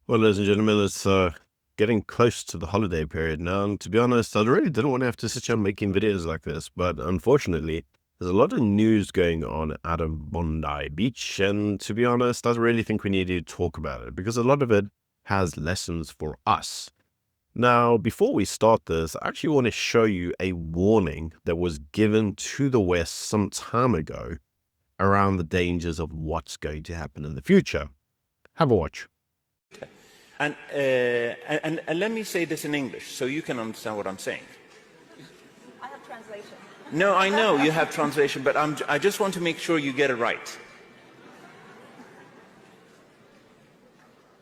Well, ladies and gentlemen, it's getting close to the holiday period now. And to be honest, I really didn't want to have to sit here making videos like this. But unfortunately, there's a lot of news going on out of Bondi Beach. And to be honest, I really think we need to talk about it because a lot of it has lessons for us. Now, before we start this, I actually want to show you a warning that was given to the West some time ago around the dangers of what's going to happen in the future. Have a watch. And let me say this in English so you can understand what I'm saying. I have translation. No, I know you have translation, but I just want to make sure you get it right.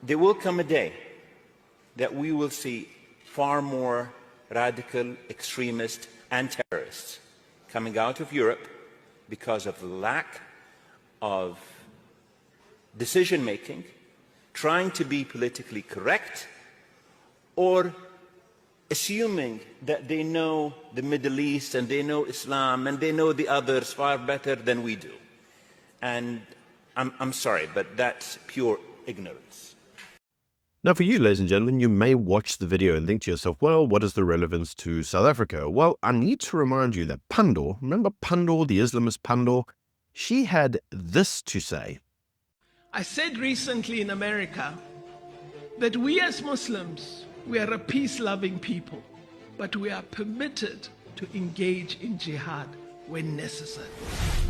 There will come a day that we will see far more radical extremists and terrorists coming out of Europe because of the lack of decision-making, trying to be politically correct, or assuming that they know the Middle East and they know Islam and they know the others far better than we do. And I'm sorry, but that's pure ignorance. Now, for you, ladies and gentlemen, you may watch the video and think to yourself, well, what is the relevance to South Africa? Well, I need to remind you that Pandor, remember Pandor, the Islamist Pandor? She had this to say. I said recently in America that we as Muslims, we are a peace-loving people, but we are permitted to engage in jihad when necessary.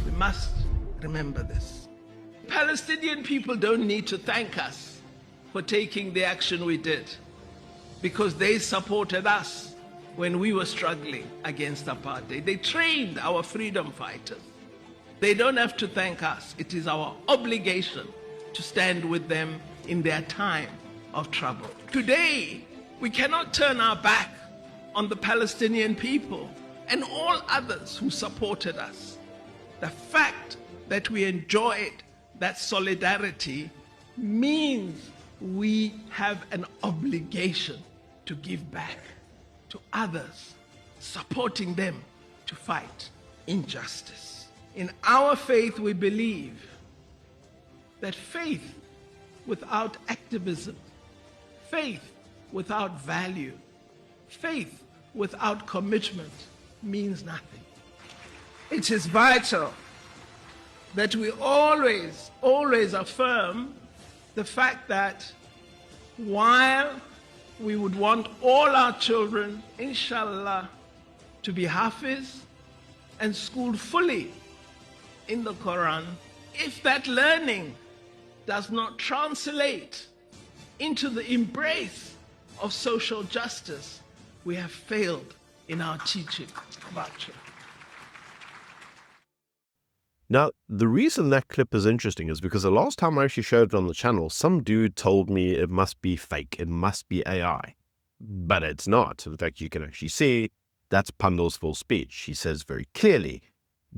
We must remember this. Palestinian people don't need to thank us for taking the action we did, because they supported us when we were struggling against apartheid. They trained our freedom fighters. They don't have to thank us. It is our obligation to stand with them in their time of trouble. Today, we cannot turn our back on the Palestinian people and all others who supported us. The fact that we enjoyed that solidarity means we have an obligation to give back to others, supporting them to fight injustice. In our faith, we believe that faith without activism, faith without value, faith without commitment means nothing. It is vital that we always affirm the fact that while we would want all our children, inshallah, to be hafiz and schooled fully in the Quran, if that learning does not translate into the embrace of social justice, we have failed in our teaching about children. Now, the reason that clip is interesting is because the last time I actually showed it on the channel, some dude told me it must be fake, it must be AI. But it's not. In fact, you can actually see that's Pandor's full speech. She says very clearly,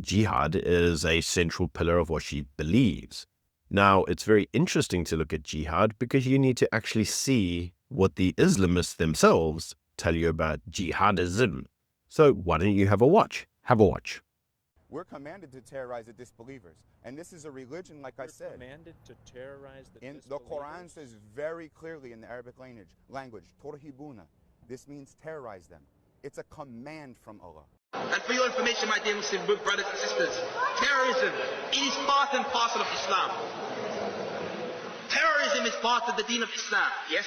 jihad is a central pillar of what she believes. Now, it's very interesting to look at jihad because you need to actually see what the Islamists themselves tell you about jihadism. So why don't you have a watch? Have a watch. We're commanded to terrorize the disbelievers. And this is a religion, like I said. Commanded to terrorize the In the disbelievers? Quran says very clearly in the Arabic language, turhibuna. This means terrorize them. It's a command from Allah. And for your information, my dear Muslim brothers and sisters, terrorism, it is part and parcel of Islam. Terrorism is part of the deen of Islam, yes?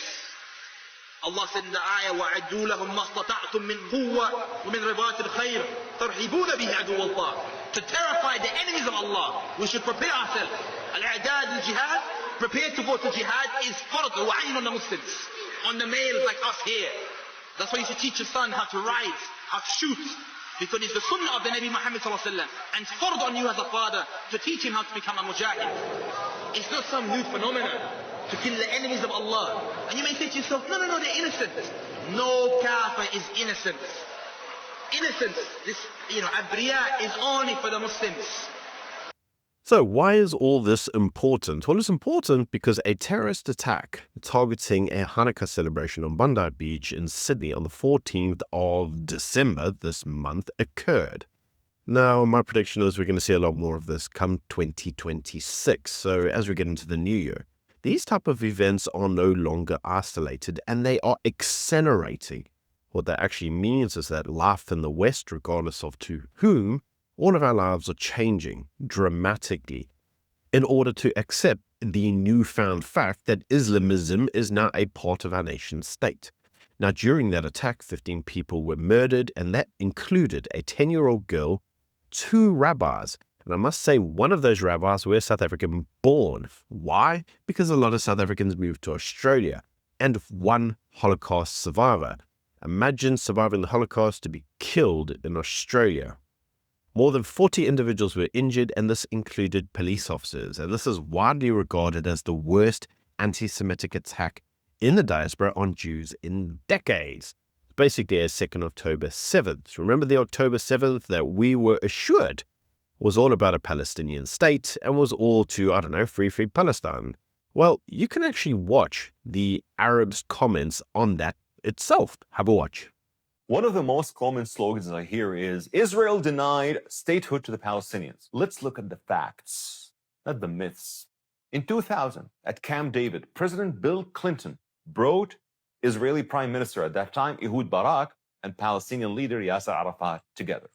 Allah said in the ayah, وَعَدُّوا لَهُمْ مَا اسْتَطَعْتُم مِّن قُوَّةٍ وَمِنْ رِبَاطِ الْخَيْرِ تَرْهِبُونَ بِهِ عَدُوَّ اللَّهِ. To terrify the enemies of Allah, we should prepare ourselves. Al-i'dad al-jihad, prepare to go to jihad, is fard wa 'ayn on the Muslims, on the males like us here. That's why you should teach your son how to ride, how to shoot, because it's the sunnah of the Nabi Muhammad sallallahu alaihi wasallam, and it's fard on you as a father to teach him how to become a mujahid. It's not some new phenomenon to kill the enemies of Allah. And you may say to yourself, no, they're innocent. No kafir is innocent. Innocence, this, abriya, is only for the Muslims. So why is all this important? Well, it's important because a terrorist attack targeting a Hanukkah celebration on Bondi Beach in Sydney on the 14th of December this month occurred. Now, my prediction is we're going to see a lot more of this come 2026. So as we get into the new year, these type of events are no longer isolated and they are accelerating. What that actually means is that life in the West, regardless of to whom, all of our lives are changing dramatically in order to accept the newfound fact that Islamism is now a part of our nation state. Now, during that attack, 15 people were murdered, and that included a 10-year-old girl, 2 rabbis. And I must say, one of those rabbis were South African born. Why? Because a lot of South Africans moved to Australia, and 1 Holocaust survivor. Imagine surviving the Holocaust to be killed in Australia. More than 40 individuals were injured, and this included police officers. And this is widely regarded as the worst anti-Semitic attack in the diaspora on Jews in decades. Basically, a 2nd October 7th. Remember the October 7th that we were assured was all about a Palestinian state and was all to, free Palestine. Well, you can actually watch the Arabs' comments on that itself. Have a watch. One of the most common slogans I hear is, Israel denied statehood to the Palestinians. Let's look at the facts, not the myths. In 2000, at Camp David, President Bill Clinton brought Israeli Prime Minister at that time, Ehud Barak, and Palestinian leader Yasser Arafat together.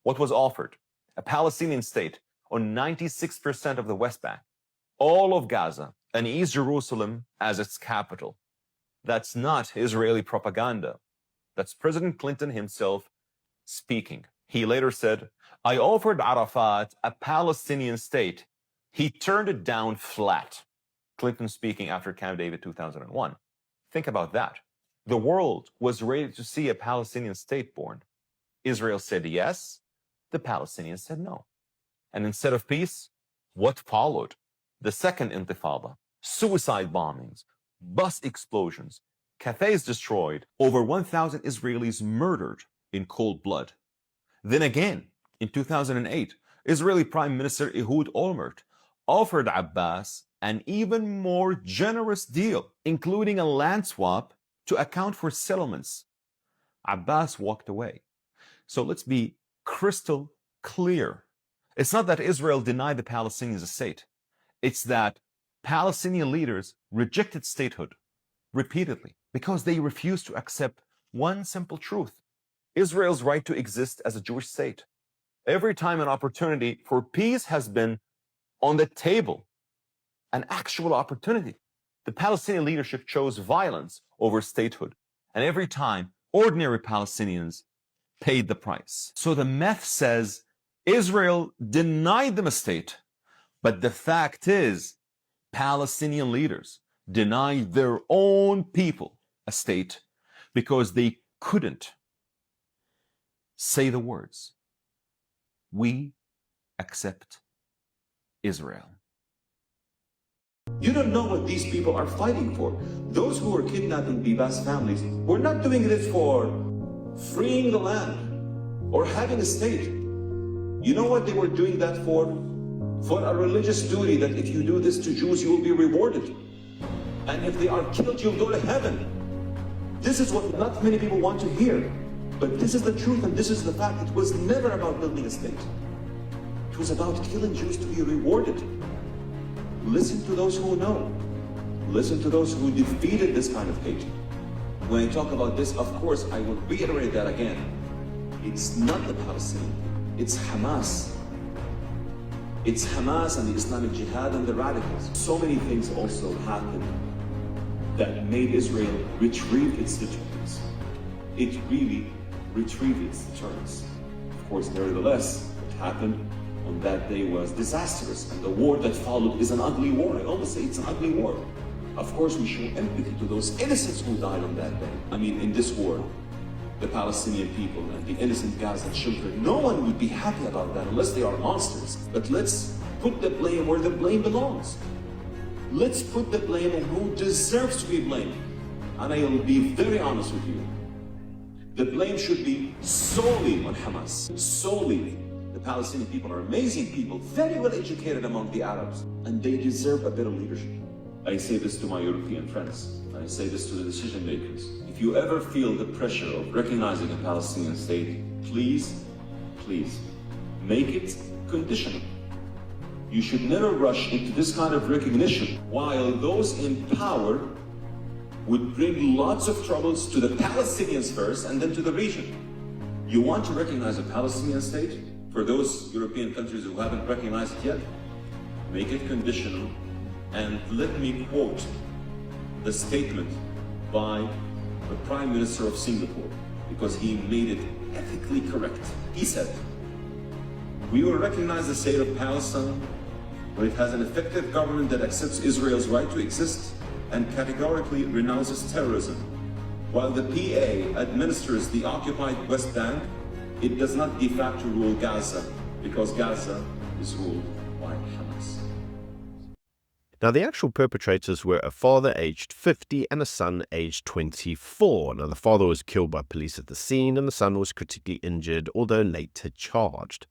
What was offered? A Palestinian state on 96% of the West Bank, all of Gaza, and East Jerusalem as its capital. That's not Israeli propaganda. That's President Clinton himself speaking. He later said, I offered Arafat a Palestinian state. He turned it down flat. Clinton speaking after Camp David 2001. Think about that. The world was ready to see a Palestinian state born. Israel said yes. The Palestinians said no. And instead of peace, what followed? The second intifada, suicide bombings, bus explosions, cafes destroyed, over 1,000 Israelis murdered in cold blood. Then again, in 2008, Israeli Prime Minister Ehud Olmert offered Abbas an even more generous deal, including a land swap to account for settlements. Abbas walked away. So let's be crystal clear. It's not that Israel denied the Palestinians a state. It's that Palestinian leaders rejected statehood repeatedly because they refused to accept one simple truth: Israel's right to exist as a Jewish state. Every time an opportunity for peace has been on the table, an actual opportunity, the Palestinian leadership chose violence over statehood. And every time, ordinary Palestinians paid the price. So the myth says Israel denied them a state, but the fact is Palestinian leaders denied their own people a state because they couldn't say the words, we accept Israel. You don't know what these people are fighting for. Those who are kidnapping Bibas families were not doing this for freeing the land or having a state. You know what they were doing that for? For a religious duty that if you do this to Jews, you will be rewarded. And if they are killed, you'll go to heaven. This is what not many people want to hear. But this is the truth and this is the fact. It was never about building a state. It was about killing Jews to be rewarded. Listen to those who know. Listen to those who defeated this kind of hate. When I talk about this, of course, I will reiterate that again. It's not the Palestinian. It's Hamas. It's Hamas and the Islamic Jihad and the radicals. So many things also happened that made Israel retrieve its deterrence. It really retrieved its deterrence. Of course, nevertheless, what happened on that day was disastrous, and the war that followed is an ugly war. I almost say it's an ugly war. Of course, we show empathy to those innocents who died on that day. I mean, in this war, the Palestinian people and the innocent Gaza children, no one would be happy about that unless they are monsters. But let's put the blame where the blame belongs. Let's put the blame on who deserves to be blamed. And I will be very honest with you. The blame should be solely on Hamas, solely. The Palestinian people are amazing people, very well educated among the Arabs, and they deserve a better leadership. I say this to my European friends, I say this to the decision makers. If you ever feel the pressure of recognizing a Palestinian state, please, please, make it conditional. you should never rush into this kind of recognition, while those in power would bring lots of troubles to the Palestinians first and then to the region. You want to recognize a Palestinian state? For those European countries who haven't recognized it yet, make it conditional. And let me quote the statement by the Prime Minister of Singapore, because he made it ethically correct. He said, "We will recognize the state of Palestine when it has an effective government that accepts Israel's right to exist and categorically renounces terrorism. While the PA administers the occupied West Bank, it does not de facto rule Gaza, because Gaza is ruled by Hamas." Now, the actual perpetrators were a father aged 50 and a son aged 24. Now, the father was killed by police at the scene, and the son was critically injured, although later charged.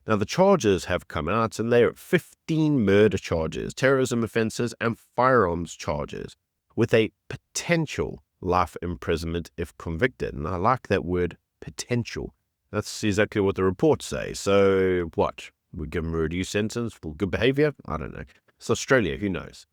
Now, the charges have come out, and they are 15 murder charges, terrorism offenses, and firearms charges, with a potential life imprisonment if convicted. And I like that word, potential. That's exactly what the reports say. So, what? We give them a reduced sentence for good behavior? I don't know. It's Australia, who knows?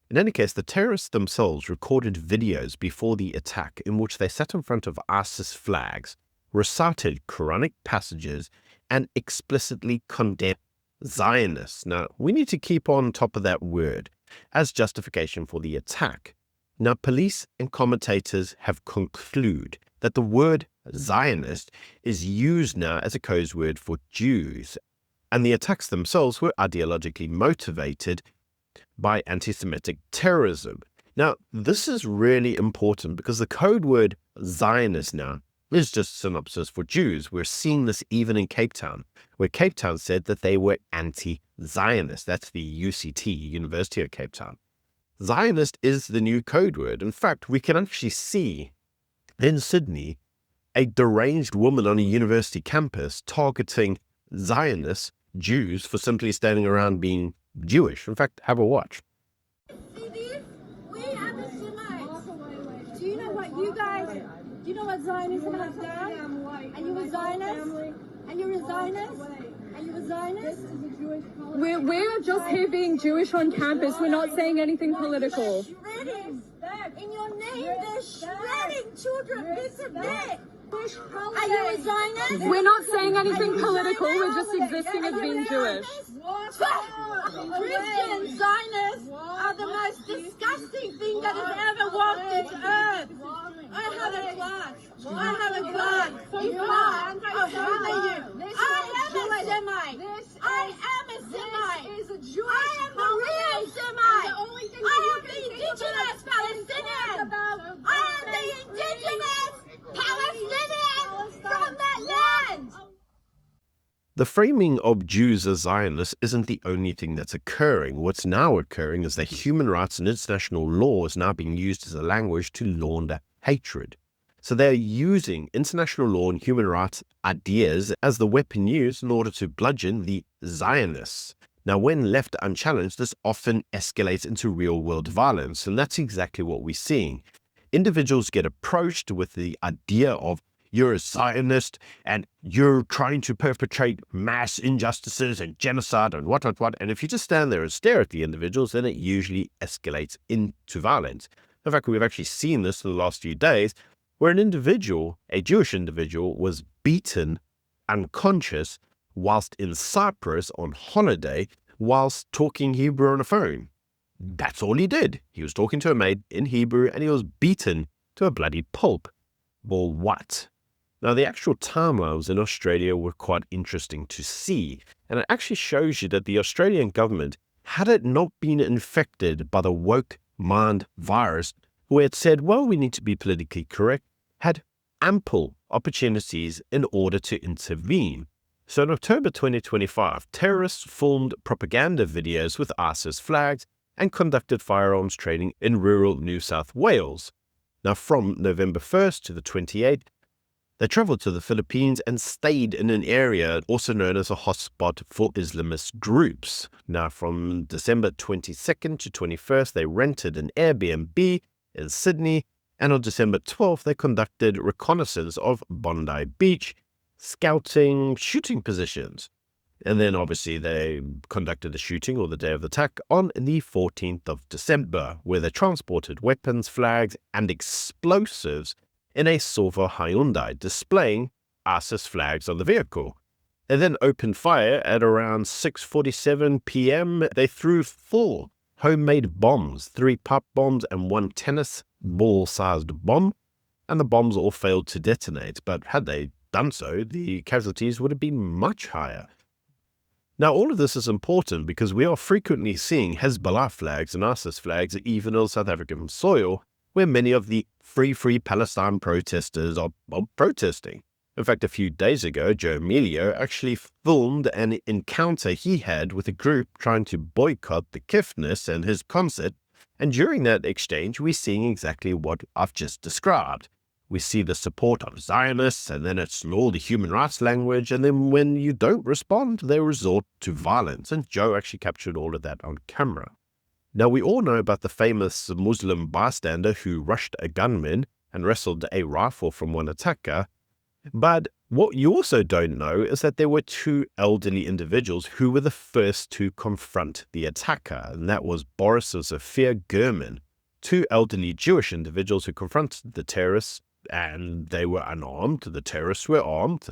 In any case, the terrorists themselves recorded videos before the attack in which they sat in front of ISIS flags, recited Quranic passages, and explicitly condemned Zionists. Now, we need to keep on top of that word as justification for the attack. Now, police and commentators have concluded that the word Zionist is used now as a code word for Jews, and the attacks themselves were ideologically motivated by anti-Semitic terrorism. Now, this is really important because the code word Zionist now is just synopsis for Jews. We're seeing this even in Cape Town, where Cape Town said that they were anti-Zionist. That's the UCT, University of Cape Town. Zionist is the new code word. In fact, we can actually see in Sydney a deranged woman on a university campus targeting Zionist Jews for simply standing around being Jewish. In fact, have a watch. We are the Semites. Do you know what you guys, do you know what Zionism has done? And you a Zionist? And you're a Zionist? And you're a Zionist? We're just here being Jewish on campus. We're not saying anything political. Shredding. In your name, they're shredding children bits of bit. Are you a Zionist? We're not saying anything political. We're just existing as being Jewish. Christian Zionists are the most disgusting thing that has ever walked this earth. I have a glass. I have a glass. I'll show you. I am a Semite. I am a Semite. I am the real Semite. I am the indigenous Palestinian. I am the indigenous Palestinian from that land. The framing of Jews as Zionists isn't the only thing that's occurring. What's now occurring is that human rights and international law is now being used as a language to launder hatred. So they're using international law and human rights ideas as the weapon used in order to bludgeon the Zionists. Now, when left unchallenged, this often escalates into real-world violence, and that's exactly what we're seeing. Individuals get approached with the idea of, you're a Zionist and you're trying to perpetrate mass injustices and genocide and what. And if you just stand there and stare at the individuals, then it usually escalates into violence. In fact, we've actually seen this in the last few days where an individual, a Jewish individual, was beaten unconscious whilst in Cyprus on holiday whilst talking Hebrew on a phone. That's all he did. He was talking to a mate in Hebrew and he was beaten to a bloody pulp. Well, what? Now, the actual timelines in Australia were quite interesting to see, and it actually shows you that the Australian government, had it not been infected by the woke mind virus, where it said, well, we need to be politically correct, had ample opportunities in order to intervene. So in October 2025, terrorists filmed propaganda videos with ISIS flags and conducted firearms training in rural New South Wales. Now, from November 1st to the 28th, they traveled to the Philippines and stayed in an area also known as a hotspot for Islamist groups. Now, from December 22nd to 21st, they rented an Airbnb in Sydney, and on December 12th, they conducted reconnaissance of Bondi Beach, scouting shooting positions. And then obviously they conducted the shooting, or the day of the attack, on the 14th of December, where they transported weapons, flags, and explosives in a silver Hyundai, displaying ISIS flags on the vehicle. They then opened fire at around 6:47 p.m. They threw 4 homemade bombs, 3 pipe bombs and 1 tennis ball-sized bomb, and the bombs all failed to detonate. But had they done so, the casualties would have been much higher. Now, all of this is important because we are frequently seeing Hezbollah flags and ISIS flags even on South African soil, where many of the Free Palestine protesters are protesting. In fact, a few days ago, Joe Emilio actually filmed an encounter he had with a group trying to boycott the Kifness and his concert, and during that exchange, we're seeing exactly what I've just described. We see the support of Zionists, and then it's all the human rights language, and then when you don't respond, they resort to violence, and Joe actually captured all of that on camera. Now, we all know about the famous Muslim bystander who rushed a gunman and wrestled a rifle from one attacker, but what you also don't know is that there were 2 elderly individuals who were the first to confront the attacker, and that was Boris and Sophia Gurman, 2 elderly Jewish individuals who confronted the terrorists, and they were unarmed. The terrorists were armed.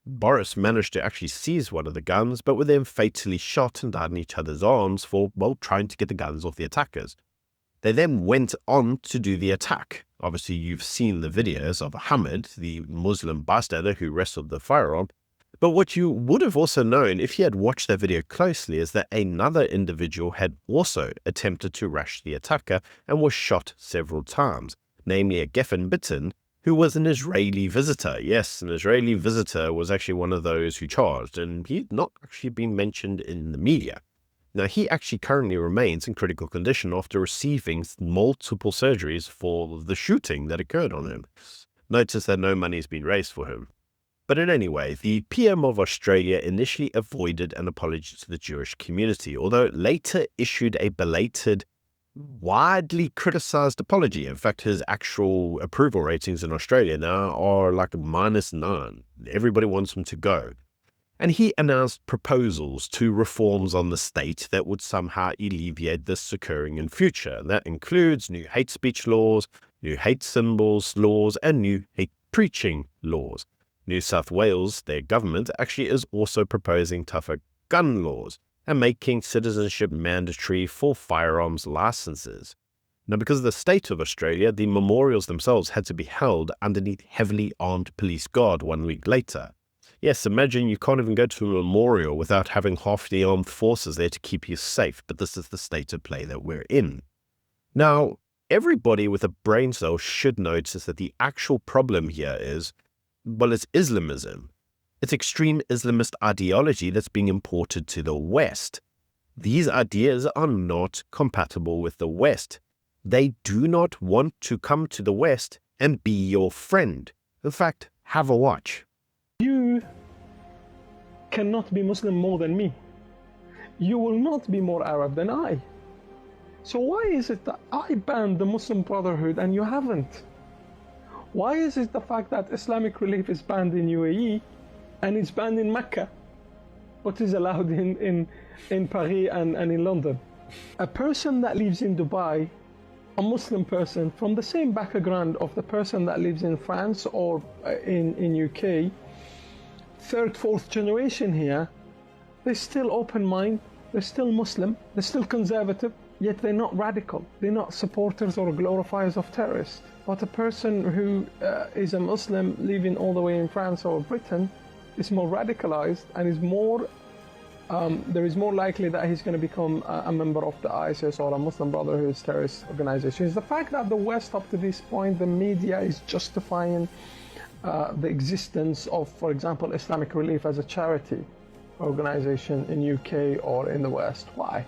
Boris managed to actually seize one of the guns, but were then fatally shot and died in each other's arms for, well, trying to get the guns off the attackers. They then went on to do the attack. Obviously, you've seen the videos of Ahmed, the Muslim bystander who wrestled the firearm. But what you would have also known if you had watched that video closely is that another individual had also attempted to rush the attacker and was shot several times, namely a Geffen Bitten, who was an Israeli visitor. Yes, an Israeli visitor was actually one of those who charged, and he had not actually been mentioned in the media. Now, he actually currently remains in critical condition after receiving multiple surgeries for the shooting that occurred on him. Notice that no money has been raised for him. But in any way, the PM of Australia initially avoided an apology to the Jewish community, although later issued a belated, widely criticized apology. In fact, his actual approval ratings in Australia now are like -9. Everybody wants him to go. And he announced proposals to reforms on the state that would somehow alleviate this occurring in future. That includes new hate speech laws, new hate symbols laws, and new hate preaching laws. New South Wales, their government, actually is also proposing tougher gun laws and making citizenship mandatory for firearms licenses. Now, because of the state of Australia, the memorials themselves had to be held underneath heavily armed police guard 1 week later. Yes, imagine you can't even go to a memorial without having half the armed forces there to keep you safe, but this is the state of play that we're in. Now, everybody with a brain cell should notice that the actual problem here is, well, it's Islamism. It's extreme Islamist ideology that's being imported to the West. These ideas are not compatible with the West. They do not want to come to the West and be your friend. In fact, have a watch. You cannot be Muslim more than me. You will not be more Arab than I. So why is it that I banned the Muslim Brotherhood and you haven't? Why is it the fact that Islamic Relief is banned in UAE and it's banned in Mecca, but is allowed in Paris and in London? A person that lives in Dubai, a Muslim person from the same background of the person that lives in France or in UK, third, fourth generation here, they're still open mind, they're still Muslim, they're still conservative, yet they're not radical. They're not supporters or glorifiers of terrorists. But a person who is a Muslim living all the way in France or Britain is more radicalized and is more, there is more likely that he's going to become a member of the ISIS or a Muslim Brotherhood terrorist organization. It's the fact that the West, up to this point, the media is justifying the existence of, for example, Islamic Relief as a charity organization in UK or in the West. Why?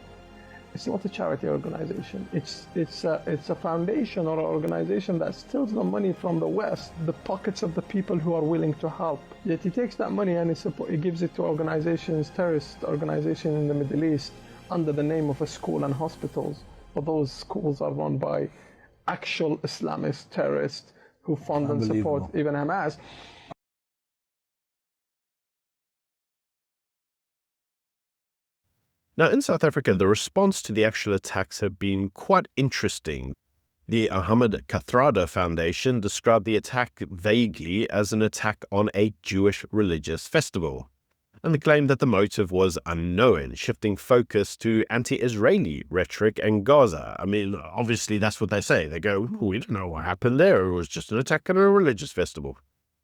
It's not a charity organization. It's a foundation or an organization that steals the money from the West, the pockets of the people who are willing to help. Yet he takes that money and he gives it to organizations, terrorist organizations in the Middle East, under the name of a school and hospitals. But those schools are run by actual Islamist terrorists who fund and support even Hamas. Now, in South Africa, the response to the actual attacks have been quite interesting. The Ahmed Kathrada Foundation described the attack vaguely as an attack on a Jewish religious festival, and they claimed that the motive was unknown, shifting focus to anti-Israeli rhetoric and Gaza. I mean, obviously that's what they say. They go, we don't know what happened there. It was just an attack on a religious festival.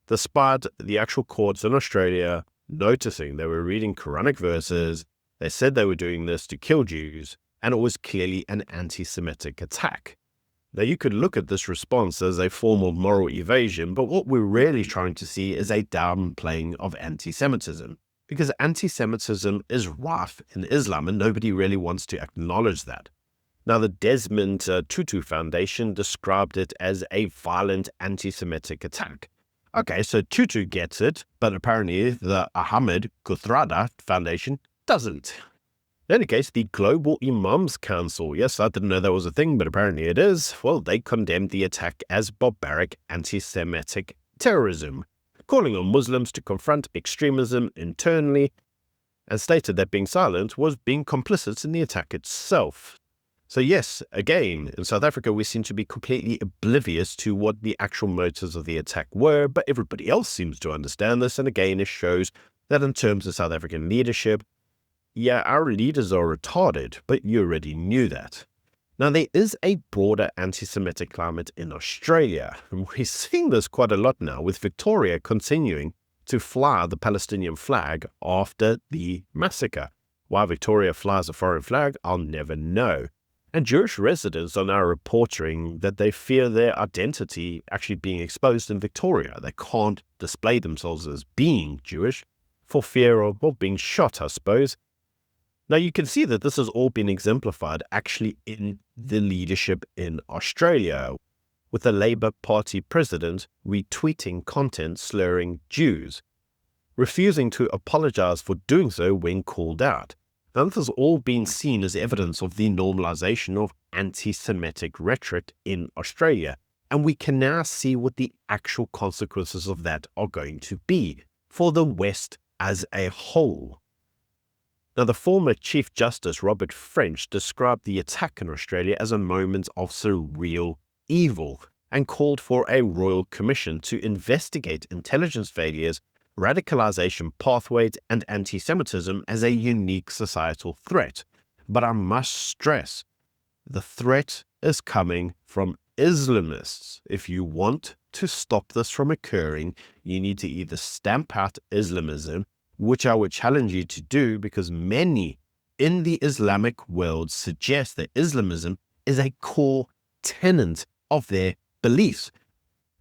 Despite the actual courts in Australia noticing they were reading Quranic verses, they said they were doing this to kill Jews, and it was clearly an anti-Semitic attack. Now, you could look at this response as a form of moral evasion, but what we're really trying to see is a downplaying of anti-Semitism, because anti-Semitism is rife in Islam, and nobody really wants to acknowledge that. Now, the Desmond Tutu Foundation described it as a violent anti-Semitic attack. Okay, so Tutu gets it, but apparently the Ahmed Kathrada Foundation doesn't. In any case, the Global Imams Council, yes, I didn't know that was a thing, but apparently it is, well, they condemned the attack as barbaric anti-Semitic terrorism, calling on Muslims to confront extremism internally, and stated that being silent was being complicit in the attack itself. So yes, again, in South Africa, we seem to be completely oblivious to what the actual motives of the attack were, but everybody else seems to understand this, and again, it shows that in terms of South African leadership, yeah, our leaders are retarded, but you already knew that. Now, there is a broader anti-Semitic climate in Australia, and we're seeing this quite a lot now, with Victoria continuing to fly the Palestinian flag after the massacre. Why Victoria flies a foreign flag, I'll never know. And Jewish residents are now reporting that they fear their identity actually being exposed in Victoria. They can't display themselves as being Jewish for fear of being shot, I suppose. Now, you can see that this has all been exemplified actually in the leadership in Australia, with the Labour Party president retweeting content slurring Jews, refusing to apologize for doing so when called out. Now, this has all been seen as evidence of the normalization of anti-Semitic rhetoric in Australia, and we can now see what the actual consequences of that are going to be for the West as a whole. Now, the former Chief Justice Robert French described the attack in Australia as a moment of surreal evil and called for a royal commission to investigate intelligence failures, radicalization pathways, and anti-Semitism as a unique societal threat. But I must stress, the threat is coming from Islamists. If you want to stop this from occurring, you need to either stamp out Islamism, which I would challenge you to do, because many in the Islamic world suggest that Islamism is a core tenet of their beliefs.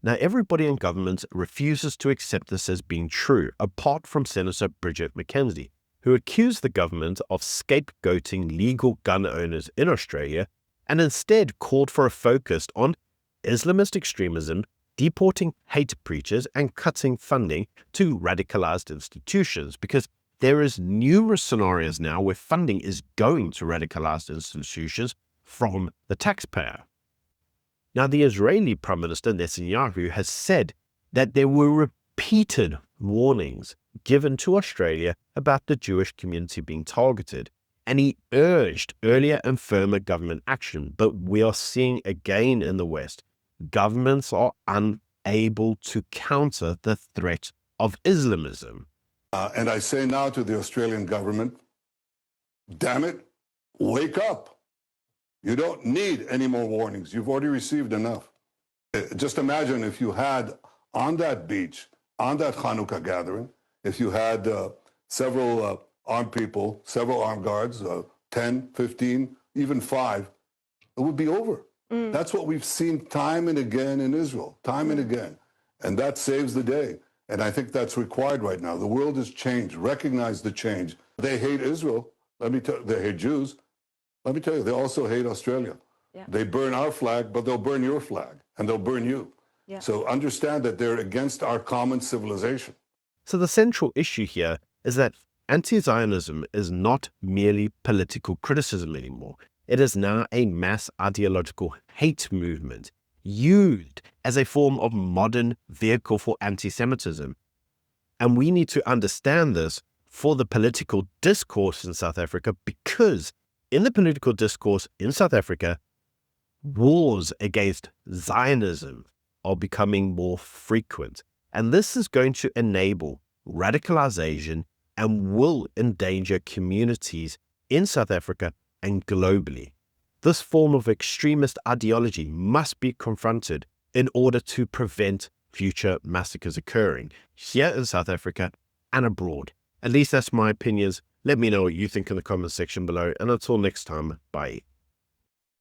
Now, everybody in government refuses to accept this as being true, apart from Senator Bridget McKenzie, who accused the government of scapegoating legal gun owners in Australia and instead called for a focus on Islamist extremism, deporting hate preachers, and cutting funding to radicalized institutions, because there is numerous scenarios now where funding is going to radicalized institutions from the taxpayer. Now, the Israeli Prime Minister Netanyahu has said that there were repeated warnings given to Australia about the Jewish community being targeted, and he urged earlier and firmer government action. But we are seeing again in the West, governments are unable to counter the threat of Islamism. And I say now to the Australian government, damn it, wake up. You don't need any more warnings. You've already received enough. Just imagine if you had on that beach, on that Hanukkah gathering, if you had several armed people, several armed guards, 10, 15, even 5, it would be over. That's what we've seen time and again in Israel, time and again. And that saves the day. And I think that's required right now. The world has changed. Recognize the change. They hate Israel. Let me tell you, they hate Jews. Let me tell you, they also hate Australia. Yeah. They burn our flag, but they'll burn your flag, and they'll burn you. Yeah. So understand that they're against our common civilization. So the central issue here is that anti-Zionism is not merely political criticism anymore. It is now a mass ideological hate movement used as a form of modern vehicle for anti-Semitism. And we need to understand this for the political discourse in South Africa, because in the political discourse in South Africa, wars against Zionism are becoming more frequent. And this is going to enable radicalization and will endanger communities in South Africa and globally. This form of extremist ideology must be confronted in order to prevent future massacres occurring here in South Africa and abroad. At least that's my opinions. Let me know what you think in the comment section below. And until next time, bye.